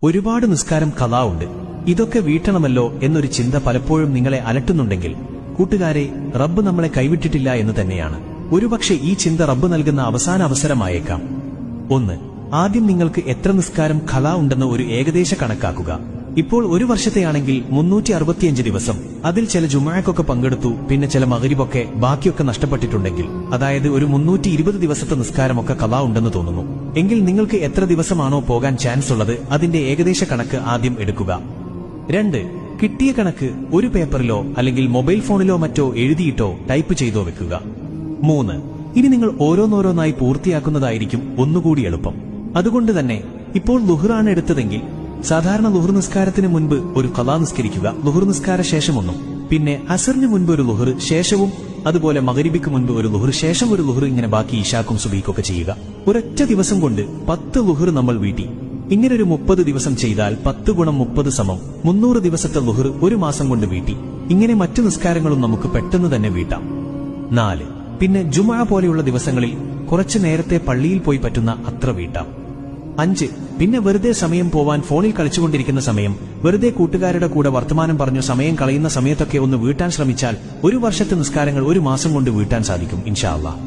ഒരുപാട് നിസ്കാരം ഖളാ ഉണ്ട്, ഇതൊക്കെ വീട്ടണമല്ലോ എന്നൊരു ചിന്ത പലപ്പോഴും നിങ്ങളെ അലട്ടുന്നുണ്ടെങ്കിൽ കൂട്ടുകാരെ, റബ്ബ് നമ്മളെ കൈവിട്ടിട്ടില്ല എന്ന് തന്നെയാണ്. ഒരുപക്ഷെ ഈ ചിന്ത റബ്ബ് നൽകുന്ന അവസാന അവസരമായേക്കാം. 1. ആദ്യം നിങ്ങൾക്ക് എത്ര നിസ്കാരം ഖളാ ഉണ്ടെന്ന് ഒരു ഏകദേശ കണക്കാക്കുക. ഇപ്പോൾ ഒരു വർഷത്തെയാണെങ്കിൽ 365 ദിവസം, അതിൽ ചില ജുമുഅക്കൊക്കെ പങ്കെടുത്തു, പിന്നെ ചില മഗ്രിബൊക്കെ, ബാക്കിയൊക്കെ നഷ്ടപ്പെട്ടിട്ടുണ്ടെങ്കിൽ, അതായത് ഒരു 320 ദിവസത്തെ നിസ്കാരമൊക്കെ ഖളാ ഉണ്ടെന്ന് തോന്നുന്നു. എങ്കിൽ നിങ്ങൾക്ക് എത്ര ദിവസമാണോ പോകാൻ ചാൻസ് ഉള്ളത് അതിന്റെ ഏകദേശ കണക്ക് ആദ്യം എടുക്കുക. 2. കിട്ടിയ കണക്ക് ഒരു പേപ്പറിലോ അല്ലെങ്കിൽ മൊബൈൽ ഫോണിലോ മറ്റോ എഴുതിയിട്ടോ ടൈപ്പ് ചെയ്തോ വെക്കുക. 3. ഇനി നിങ്ങൾ ഓരോന്നോരോന്നായി പൂർത്തിയാക്കുന്നതായിരിക്കും ഒന്നുകൂടി എളുപ്പം. അതുകൊണ്ട് തന്നെ ഇപ്പോൾ ളുഹ്റാണ് എടുത്തതെങ്കിൽ സാധാരണ ളുഹ്ർ നിസ്കാരത്തിന് മുൻപ് ഒരു ഖളാ നിസ്കരിക്കുക, ളുഹ്ർ നിസ്കാര ശേഷമൊന്നും, പിന്നെ അസറിന് മുൻപ് ഒരു ളുഹ്ർ ശേഷവും, അതുപോലെ മഗ്രിബിക്ക് മുൻപ് ഒരു ളുഹ്ർ ശേഷം ഒരു ളുഹ്ർ, ഇങ്ങനെ ബാക്കി ഇശാക്കും സുബഹിക്കൊക്കെ ചെയ്യുക. ഒരൊറ്റ ദിവസം കൊണ്ട് 10 ളുഹ്ർ നമ്മൾ വീട്ടി. ഇങ്ങനൊരു 30 ദിവസം ചെയ്താൽ 10 ഗുണം 30 സമം 300 ദിവസത്തെ ളുഹ്ർ ഒരു മാസം കൊണ്ട് വീട്ടി. ഇങ്ങനെ മറ്റു നിസ്കാരങ്ങളും നമുക്ക് പെട്ടെന്ന് തന്നെ വീട്ടാം. 4. പിന്നെ ജുമുഅ പോലെയുള്ള ദിവസങ്ങളിൽ കുറച്ചു നേരത്തെ പള്ളിയിൽ പോയി പറ്റുന്ന അത്ര വീട്ടാം. 5. പിന്നെ വെറുതെ സമയം പോവാൻ ഫോണിൽ കളിച്ചുകൊണ്ടിരിക്കുന്ന സമയം, വെറുതെ കൂട്ടുകാരുടെ കൂടെ വർത്തമാനം പറഞ്ഞു സമയം കളയുന്ന സമയത്തൊക്കെ ഒന്ന് വീട്ടാൻ ശ്രമിച്ചാൽ ഒരു വർഷത്തെ നിസ്കാരങ്ങൾ ഒരു മാസം കൊണ്ട് വീട്ടാൻ സാധിക്കും ഇൻഷാ അല്ലാഹ്.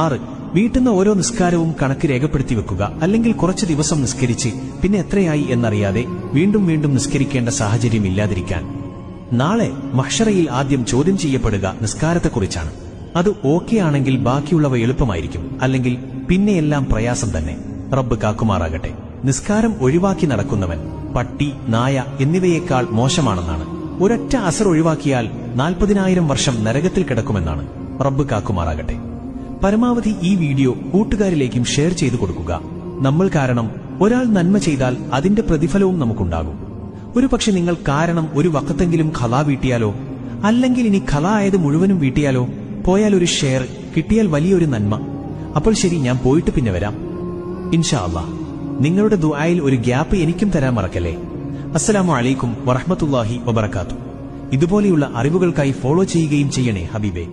6. വീട്ടുന്ന ഓരോ നിസ്കാരവും കണക്ക് രേഖപ്പെടുത്തി വെക്കുക. അല്ലെങ്കിൽ കുറച്ച് ദിവസം നിസ്കരിച്ച് പിന്നെ എത്രയായി എന്നറിയാതെ വീണ്ടും വീണ്ടും നിസ്കരിക്കേണ്ട സാഹചര്യം ഇല്ലാതിരിക്കാൻ. നാളെ മഹ്ശറയിൽ ആദ്യം ചോദ്യം ചെയ്യപ്പെടുക നിസ്കാരത്തെക്കുറിച്ചാണ്. അത് ഓക്കെ ആണെങ്കിൽ ബാക്കിയുള്ളവ എളുപ്പമായിരിക്കും, അല്ലെങ്കിൽ പിന്നെയെല്ലാം പ്രയാസം തന്നെ. റബ്ബ് കാക്കുമാറാകട്ടെ. നിസ്കാരം ഒഴിവാക്കി നടക്കുന്നവൻ പട്ടി, നായ എന്നിവയേക്കാൾ മോശമാണെന്നാണ്. ഒരൊറ്റ അസർ ഒഴിവാക്കിയാൽ 40,000 വർഷം നരകത്തിൽ കിടക്കുമെന്നാണ്. റബ്ബ് കാക്കുമാറാകട്ടെ. പരമാവധി ഈ വീഡിയോ കൂട്ടുകാരിലേക്കും ഷെയർ ചെയ്തു കൊടുക്കുക. നമ്മൾ കാരണം ഒരാൾ നന്മ ചെയ്താൽ അതിന്റെ പ്രതിഫലവും നമുക്കുണ്ടാകും. ഒരുപക്ഷെ നിങ്ങൾ കാരണം ഒരു വഖത്തെങ്കിലും ഖളാ വീട്ടിയാലോ, അല്ലെങ്കിൽ ഇനി ഖളാ ആയത് മുഴുവനും വീട്ടിയാലോ, പോയാൽ ഒരു ഷെയർ കിട്ടിയാൽ വലിയൊരു നന്മ. അപ്പോൾ ശരി, ഞാൻ പോയിട്ട് പിന്നെ വരാം ഇൻഷാ അല്ലാഹ്. നിങ്ങളുടെ ദുആയിൽ ഒരു ഗ്യാപ്പ് എനിക്കും തരാൻ മറക്കല്ലേ. അസ്സലാമു അലൈക്കും വറഹ്മത്തുള്ളാഹി വബറകാതുഹു. ഇതുപോലെയുള്ള അറിവുകൾക്കായി ഫോളോ ചെയ്യുകയും ചെയ്യണേ ഹബീബേ.